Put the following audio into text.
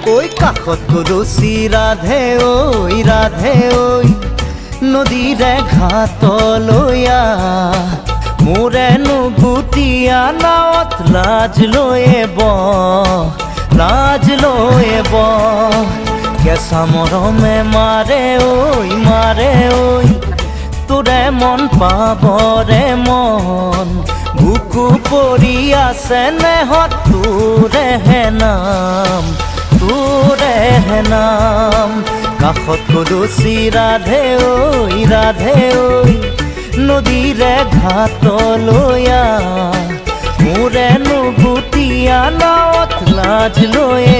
ওই কাষত গৰচি ৰাধে ঐ নদীৰে ঘাটলৈ মোৰেনো গুটিয়া নাৱত লাজ লৈয়ে কেঁচা মৰমে মাৰে ঐ তোৰে মন পাবৰে মন বুকু পৰি আছে নেহত তোৰেহে নাম কাষত গৰচি ৰাধে ঐ নদীৰে ঘাটলৈ মোৰেনো গুটিয়া নাৱত লাজ লৈয়ে